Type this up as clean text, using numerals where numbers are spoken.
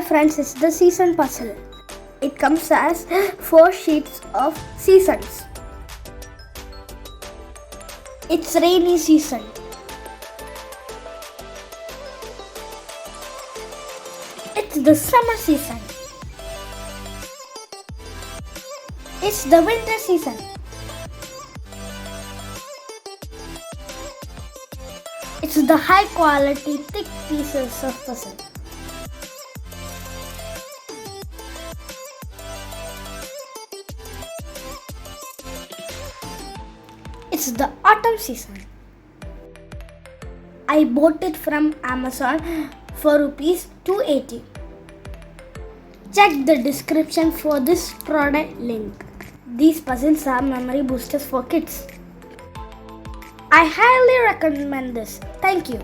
friends, it's the season puzzle. It comes as 4 sheets of seasons. It's rainy season. It's the summer season. It's the winter season. It's the high quality thick pieces of puzzle. It's the autumn season. I bought it from Amazon for ₹280. Check the description for this product link. These puzzles are memory boosters for kids. I highly recommend this. Thank you.